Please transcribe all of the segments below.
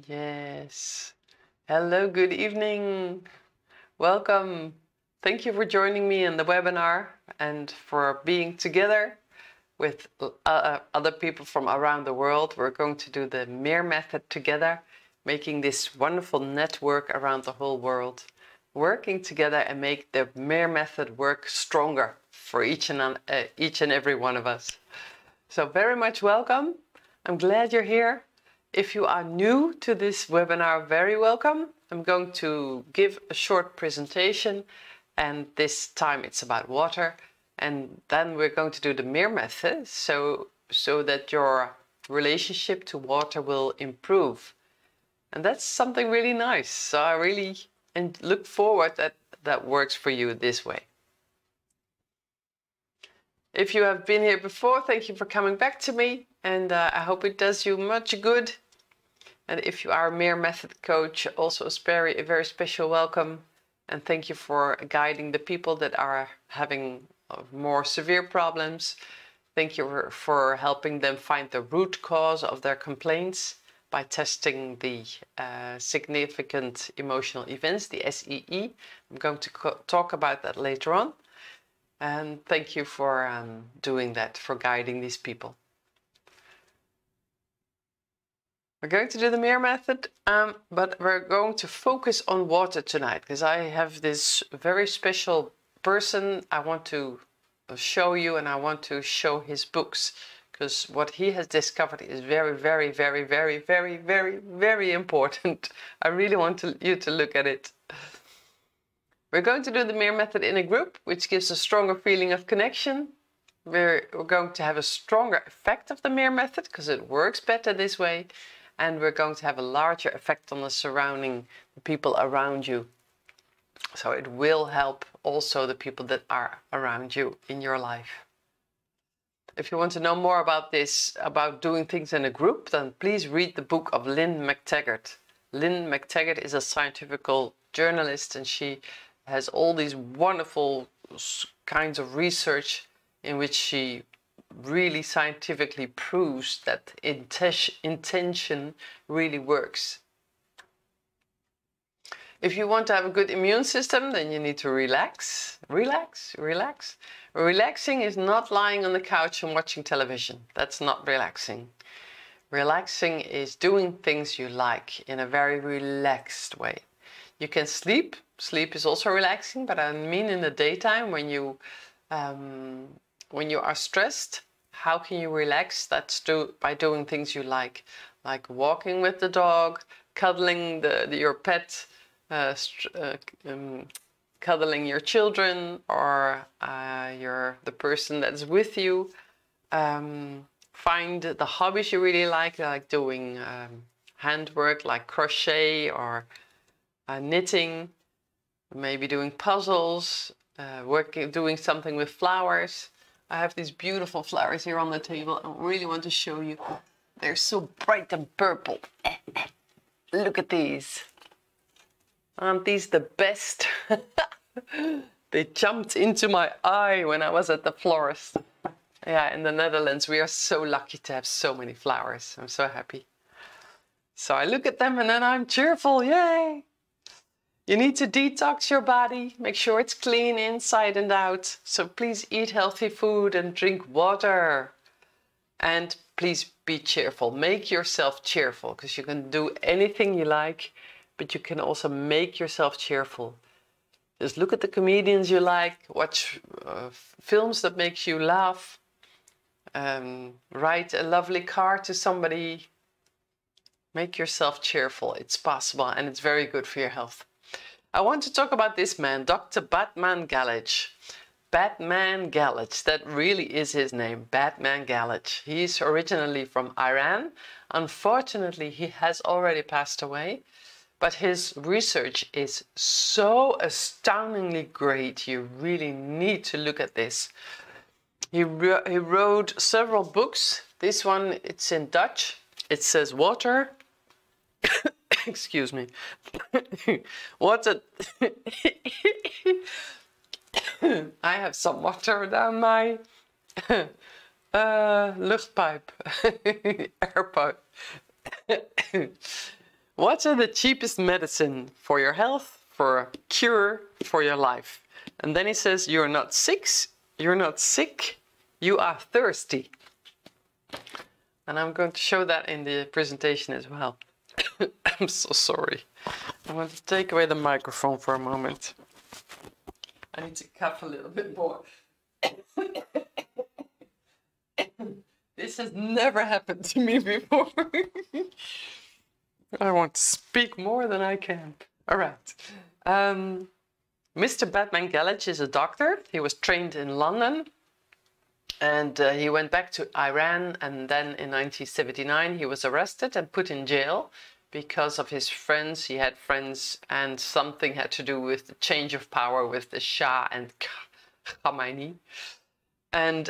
Yes. Hello, good evening. Welcome. Thank you for joining me in the webinar and for being together with other people from around the world. We're going to do the MIR-Method together, making this wonderful network around the whole world, working together and make the MIR-Method work stronger for each and every one of us. So very much welcome. I'm glad you're here. If you are new to this webinar, very welcome. I'm going to give a short presentation, and this time it's about water. And then we're going to do the MIR-Method so that your relationship to water will improve. And that's something really nice. So I really look forward that works for you this way. If you have been here before, thank you for coming back to me, and I hope it does you much good. And if you are a MIR-Method coach, also a very special welcome, and thank you for guiding the people that are having more severe problems. Thank you for helping them find the root cause of their complaints by testing the significant emotional events, the SEE. I'm going to talk about that later on. And thank you for doing that, for guiding these people. We're going to do the MIR-Method, but we're going to focus on water tonight because I have this very special person I want to show you, and I want to show his books because what he has discovered is very, very, very, very, very, very, very important. I really want you to look at it. We're going to do the MIR-Method in a group, which gives a stronger feeling of connection. We're going to have a stronger effect of the MIR-Method because it works better this way. And we're going to have a larger effect on the people around you. So it will help also the people that are around you in your life. If you want to know more about this, about doing things in a group, then please read the book of Lynn McTaggart. Lynn McTaggart is a scientific journalist, and she has all these wonderful kinds of research in which she really scientifically proves that intention really works. If you want to have a good immune system, then you need to relax. Relax, relax. Relaxing is not lying on the couch and watching television. That's not relaxing. Relaxing is doing things you like in a very relaxed way. You can sleep. Sleep is also relaxing, but I mean in the daytime when you are stressed, how can you relax? That's by doing things you like walking with the dog, cuddling your pet, cuddling your children, or the person that's with you. Find the hobbies you really like doing handwork, like crochet or knitting, maybe doing puzzles, doing something with flowers. I have these beautiful flowers here on the table. I really want to show you. They're so bright and purple. Look at these. Aren't these the best? They jumped into my eye when I was at the florist. Yeah, in the Netherlands, we are so lucky to have so many flowers. I'm so happy. So I look at them and then I'm cheerful. Yay! You need to detox your body, make sure it's clean inside and out. So please eat healthy food and drink water. And please be cheerful. Make yourself cheerful, because you can do anything you like, but you can also make yourself cheerful. Just look at the comedians you like, watch films that make you laugh, write a lovely card to somebody. Make yourself cheerful. It's possible and it's very good for your health. I want to talk about this man, Dr. Batmanghelidj. Batmanghelidj, that really is his name, Batmanghelidj. He's originally from Iran. Unfortunately, he has already passed away, but his research is so astoundingly great. You really need to look at this. He wrote several books. This one, it's in Dutch. It says water. Excuse me. Water. I have some water down my luchtpipe, air pipe. What are the cheapest medicine for your health, for a cure, for your life? And then he says, you're not sick, you are thirsty. And I'm going to show that in the presentation as well. I'm so sorry. I'm going to take away the microphone for a moment. I need to cough a little bit more. This has never happened to me before. I want to speak more than I can. All right. Mr. Batmanghelidj is a doctor. He was trained in London. And he went back to Iran. And then in 1979, he was arrested and put in jail because of his friends. He had friends, and something had to do with the change of power with the Shah and Khomeini. And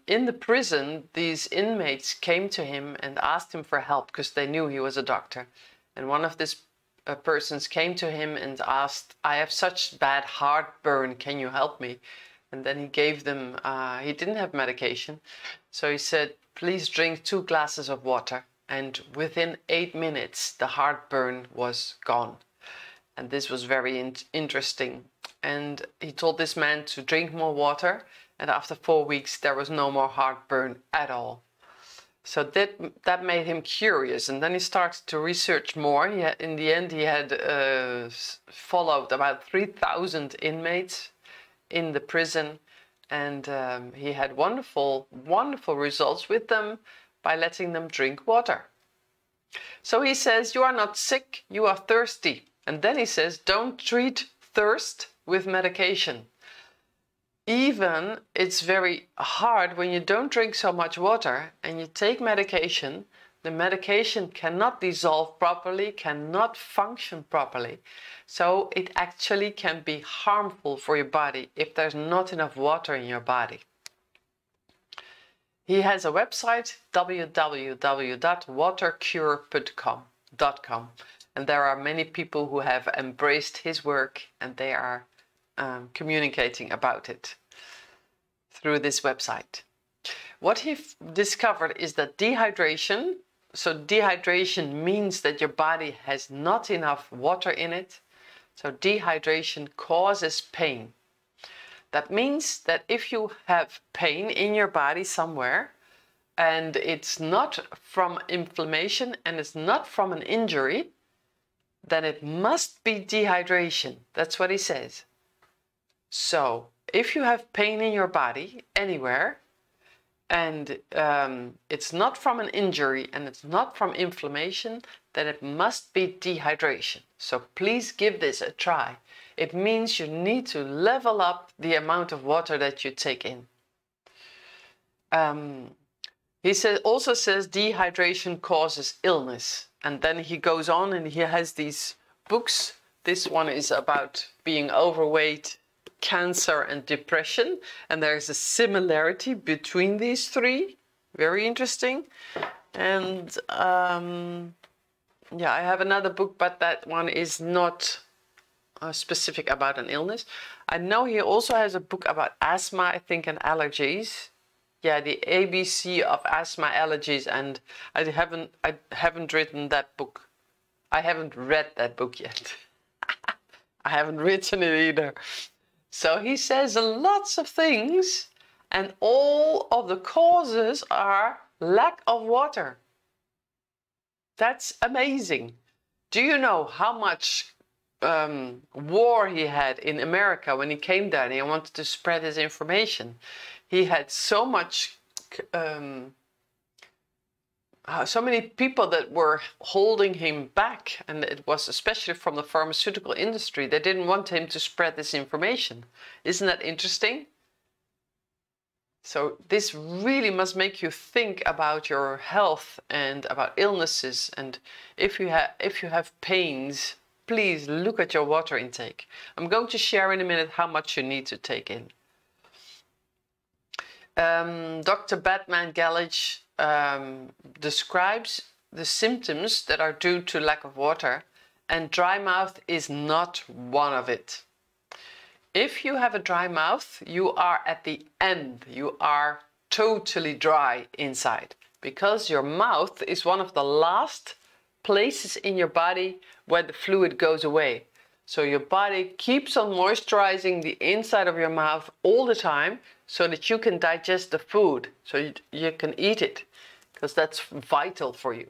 in the prison, these inmates came to him and asked him for help because they knew he was a doctor. And one of these persons came to him and asked, I have such bad heartburn, can you help me? And then he gave them, he didn't have medication. So he said, please drink 2 glasses of water. And within 8 minutes, the heartburn was gone. And this was very interesting. And he told this man to drink more water. And after 4 weeks, there was no more heartburn at all. So that made him curious. And then he started to research more. In the end, he had followed about 3,000 inmates in the prison. And he had wonderful, wonderful results with them by letting them drink water. So he says, you are not sick, you are thirsty. And then he says, don't treat thirst with medication. Even it's very hard when you don't drink so much water and you take medication, the medication cannot dissolve properly, cannot function properly. So it actually can be harmful for your body if there's not enough water in your body. He has a website, www.watercure.com, and there are many people who have embraced his work, and they are communicating about it through this website. What he discovered is that dehydration, so dehydration means that your body has not enough water in it. So dehydration causes pain. That means that if you have pain in your body somewhere, and it's not from inflammation and it's not from an injury, then it must be dehydration. That's what he says. So if you have pain in your body anywhere, and it's not from an injury and it's not from inflammation, then it must be dehydration. So please give this a try. It means you need to level up the amount of water that you take in. He also says dehydration causes illness. And then he goes on and he has these books. This one is about being overweight, cancer and depression. And there's a similarity between these three. Very interesting. And yeah, I have another book, but that one is not specific about an illness. I know he also has a book about asthma, I think, and allergies. Yeah, the ABC of asthma, allergies, and I haven't written that book. I haven't read that book yet. I haven't written it either. So he says lots of things, and all of the causes are lack of water. That's amazing. Do you know how much war he had in America when he came there and he wanted to spread his information? He had so much, so many people that were holding him back, and it was especially from the pharmaceutical industry. They didn't want him to spread this information. Isn't that interesting? So this really must make you think about your health and about illnesses. And if you have pains, please look at your water intake. I'm going to share in a minute how much you need to take in. Dr. Batmanghelidj describes the symptoms that are due to lack of water, and dry mouth is not one of it. If you have a dry mouth, you are at the end. You are totally dry inside, because your mouth is one of the last places in your body where the fluid goes away. So your body keeps on moisturizing the inside of your mouth all the time so that you can digest the food, so you can eat it, because that's vital for you.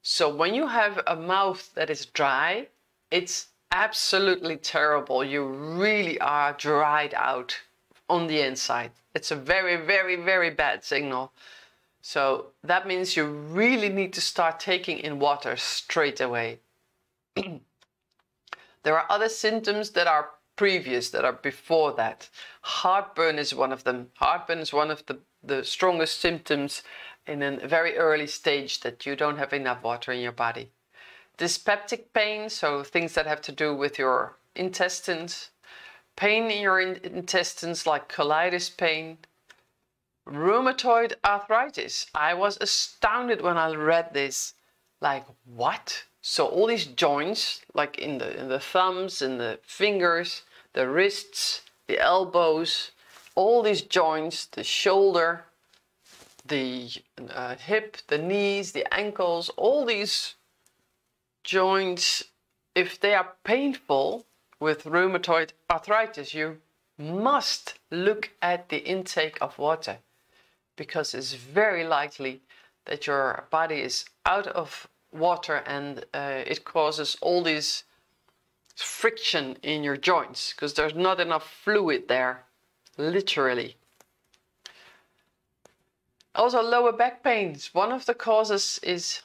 So when you have a mouth that is dry, it's absolutely terrible. You really are dried out on the inside. It's a very, very, very bad signal. So that means you really need to start taking in water straight away. There are other symptoms that are previous, that are before that. Heartburn is one of them. Heartburn is one of the strongest symptoms in a very early stage that you don't have enough water in your body. Dyspeptic pain, so things that have to do with your intestines. Pain in your intestines like colitis pain. Rheumatoid arthritis. I was astounded when I read this. Like, what? So all these joints, like in the thumbs, in the fingers, the wrists, the elbows, all these joints, the shoulder, the hip, the knees, the ankles, all these joints, if they are painful with rheumatoid arthritis, you must look at the intake of water, because it's very likely that your body is out of water and it causes all this friction in your joints because there's not enough fluid there, literally. Also, lower back pains. One of the causes is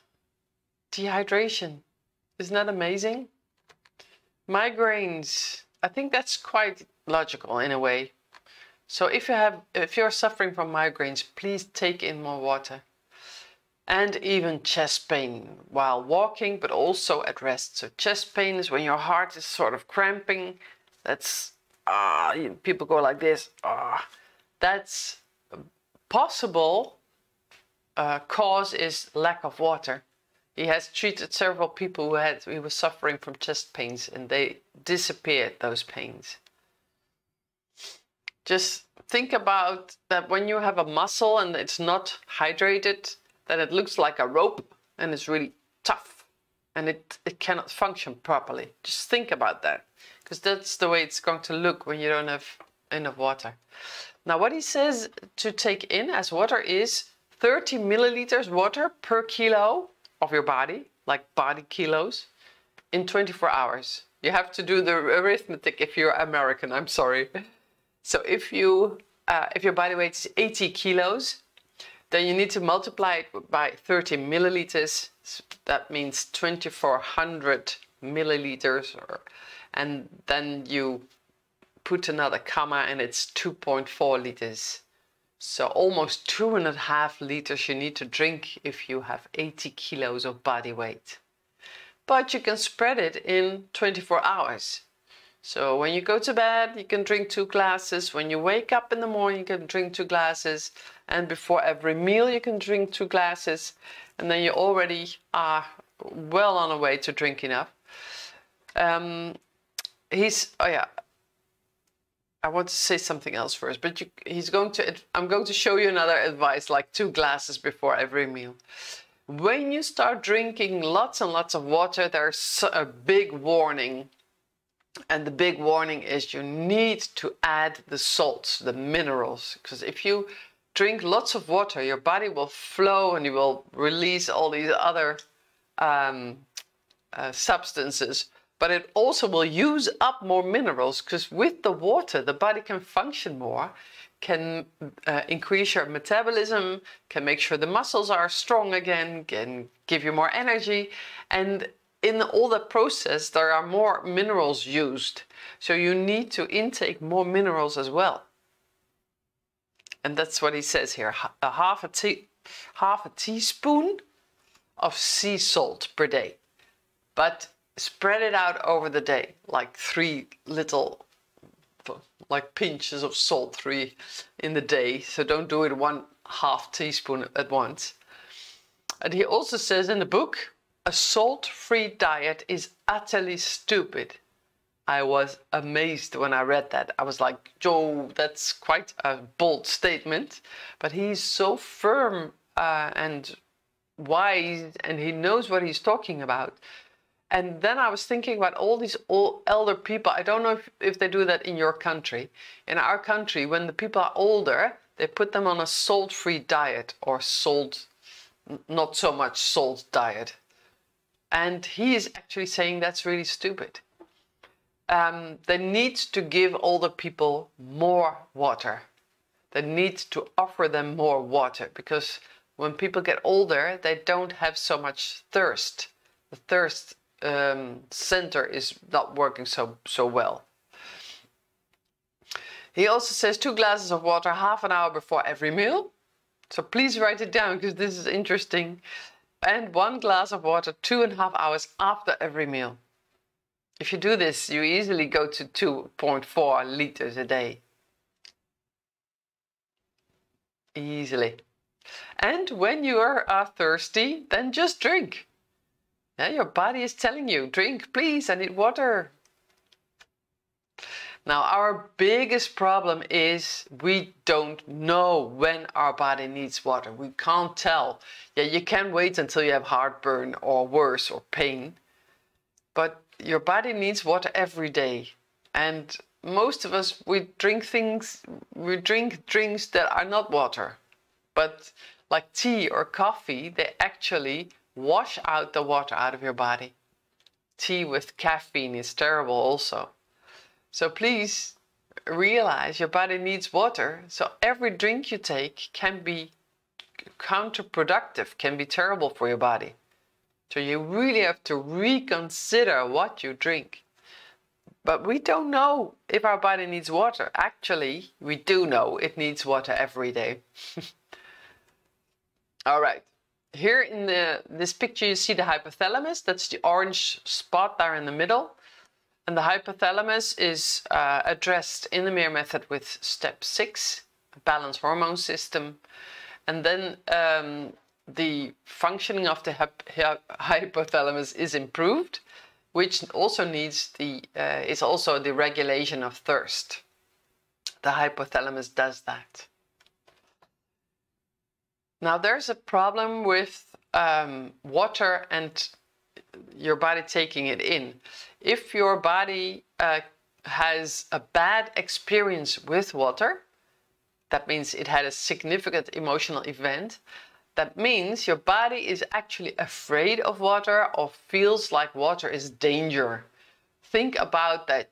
dehydration. Isn't that amazing? Migraines. I think that's quite logical in a way. So if you're suffering from migraines, please take in more water. And even chest pain while walking, but also at rest. So chest pain is when your heart is sort of cramping. That's, people go like this. That's possible cause is lack of water. He has treated several people who were suffering from chest pains, and they disappeared, those pains. Just think about that when you have a muscle and it's not hydrated, that it looks like a rope and it's really tough and it cannot function properly. Just think about that, because that's the way it's going to look when you don't have enough water. Now, what he says to take in as water is 30 milliliters water per kilo of your body, like body kilos, in 24 hours. You have to do the arithmetic if you're American, I'm sorry. So if your body weight is 80 kilos, then you need to multiply it by 30 milliliters. That means 2,400 milliliters. And then you put another comma and it's 2.4 liters. So almost 2.5 liters you need to drink if you have 80 kilos of body weight. But you can spread it in 24 hours. So when you go to bed, you can drink 2 glasses. When you wake up in the morning, you can drink 2 glasses. And before every meal, you can drink 2 glasses. And then you already are well on the way to drink enough. I want to say something else first, but I'm going to show you another advice, like 2 glasses before every meal. When you start drinking lots and lots of water, there's a big warning. And the big warning is you need to add the salts, the minerals, because if you drink lots of water, your body will flow and you will release all these other substances, but it also will use up more minerals, because with the water, the body can function more, can increase your metabolism, can make sure the muscles are strong again, can give you more energy, and in all that process, there are more minerals used. So you need to intake more minerals as well. And that's what he says here, half a teaspoon of sea salt per day. But spread it out over the day, like 3 little, like pinches of salt, 3 in the day. So don't do it 1/2 teaspoon at once. And he also says in the book, a salt-free diet is utterly stupid. I was amazed when I read that. I was like, Joe, that's quite a bold statement. But he's so firm and wise and he knows what he's talking about. And then I was thinking about all these old elder people. I don't know if they do that in your country. In our country, when the people are older, they put them on a salt-free diet or not so much salt diet. And he is actually saying that's really stupid. They need to give older people more water. They need to offer them more water, because when people get older, they don't have so much thirst. The thirst center is not working so well. He also says 2 glasses of water half an hour before every meal. So please write it down, because this is interesting. And 1 glass of water 2.5 hours after every meal. If you do this, you easily go to 2.4 liters a day. Easily. And when you are thirsty, then just drink. Yeah, your body is telling you, drink, please, I need water. Now, our biggest problem is we don't know when our body needs water. We can't tell. Yeah, you can wait until you have heartburn or worse, or pain. But your body needs water every day. And most of us, we drink drinks that are not water. But like tea or coffee, they actually wash out the water out of your body. Tea with caffeine is terrible also. So please realize your body needs water. So every drink you take can be counterproductive, can be terrible for your body. So you really have to reconsider what you drink. But we don't know if our body needs water. Actually, we do know it needs water every day. All right. Here in this picture, you see the hypothalamus. That's the orange spot there in the middle. And the hypothalamus is addressed in the MIR-Method with step 6, balanced hormone system. And then the functioning of the hypothalamus is improved, which also needs is also the regulation of thirst. The hypothalamus does that. Now, there's a problem with water and your body taking it in. If your body has a bad experience with water, that means it had a significant emotional event. That means your body is actually afraid of water or feels like water is danger. Think about that.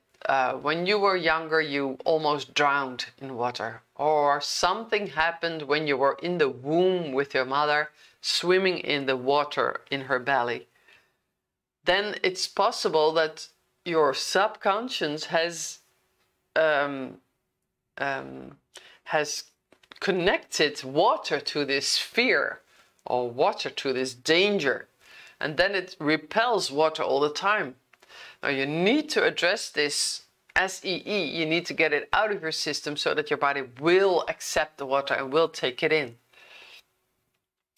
When you were younger, you almost drowned in water, or something happened when you were in the womb with your mother, swimming in the water in her belly. Then it's possible that your subconscious has connected water to this fear, or water to this danger, and then it repels water all the time. Now you need to address this SEE. You need to get it out of your system so that your body will accept the water and will take it in.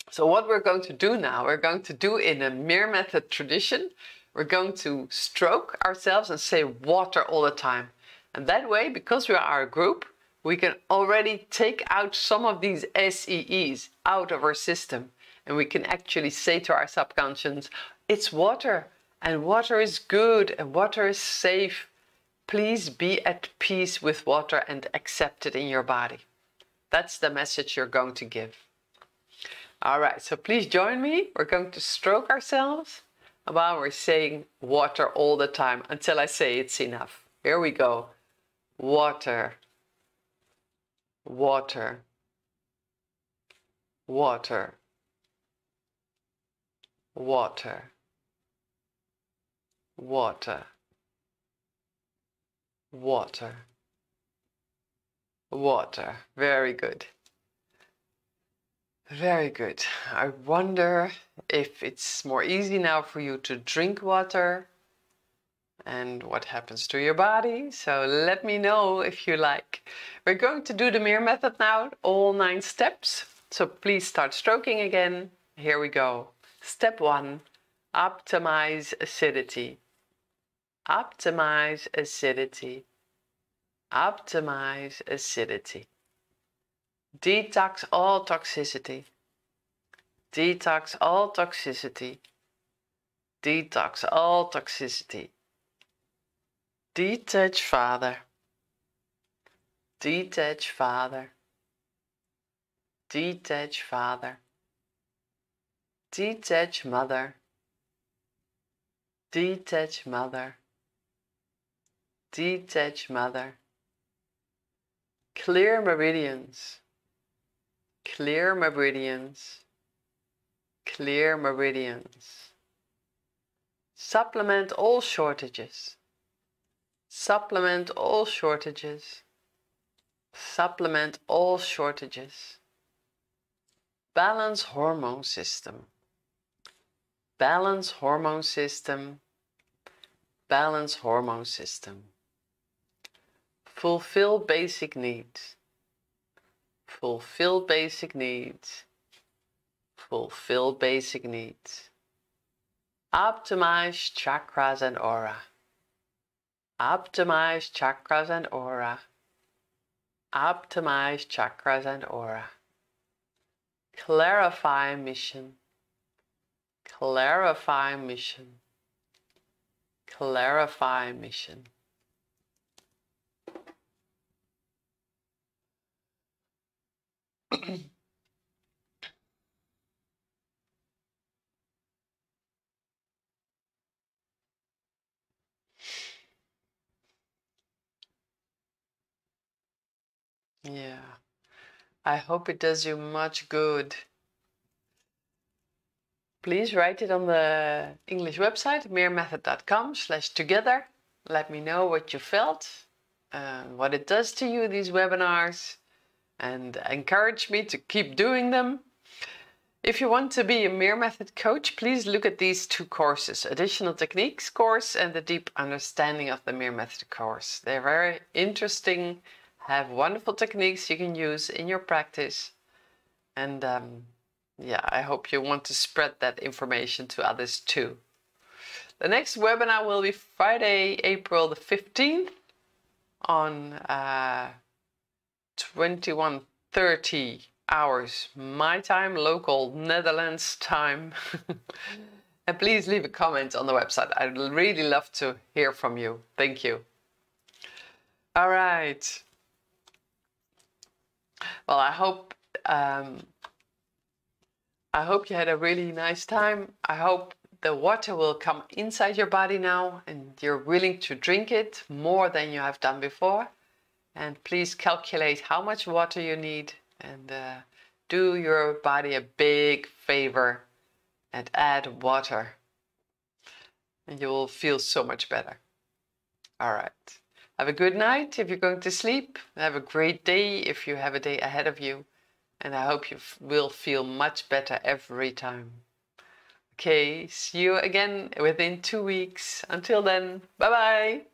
So what we're going to do now, we're going to do in a MIR-Method tradition. We're going to stroke ourselves and say water all the time. And that way, because we are a group, we can already take out some of these SEEs out of our system. And we can actually say to our subconscious, it's water. And water is good, and water is safe. Please be at peace with water and accept it in your body. That's the message you're going to give. All right, so please join me. We're going to stroke ourselves while we're saying water all the time until I say it's enough. Here we go. Water, water, water, water, water, water, water. Very good. Very good. I wonder if it's more easy now for you to drink water and what happens to your body. So let me know if you like. We're going to do the MIR-Method now, all 9 steps. So please start stroking again. Here we go. Step 1, optimize acidity. Optimize acidity. Optimize acidity. Detox all toxicity. Detox all toxicity. Detox all toxicity. Detach father. Detach father. Detach father. Detach mother. Detach mother. Detach mother. Clear meridians. Clear meridians. Clear meridians. Supplement all shortages. Supplement all shortages. Supplement all shortages. Balance hormone system. Balance hormone system. Balance hormone system. Fulfill basic needs. Fulfill basic needs. Fulfill basic needs. Optimize chakras and aura. Optimize chakras and aura. Optimize chakras and aura. Clarify mission. Clarify mission. Clarify mission. Yeah, I hope it does you much good. Please write it on the English website, MIR-Method.com/together. Let me know what you felt, what it does to you, these webinars, and encourage me to keep doing them. If you want to be a MIR-Method coach, please look at these two courses, Additional Techniques course and the Deep Understanding of the MIR-Method course. They're very interesting, have wonderful techniques you can use in your practice. And yeah, I hope you want to spread that information to others too. The next webinar will be Friday, April the 15th on 21:30 hours my time, local Netherlands time. And please leave a comment on the website. I'd really love to hear from you. Thank you. All right. Well, I hope you had a really nice time. I hope the water will come inside your body now and you're willing to drink it more than you have done before. And please calculate how much water you need and do your body a big favor and add water. And you will feel so much better. All right. Have a good night if you're going to sleep. Have a great day if you have a day ahead of you. And I hope you will feel much better every time. Okay, see you again within 2 weeks. Until then, bye-bye.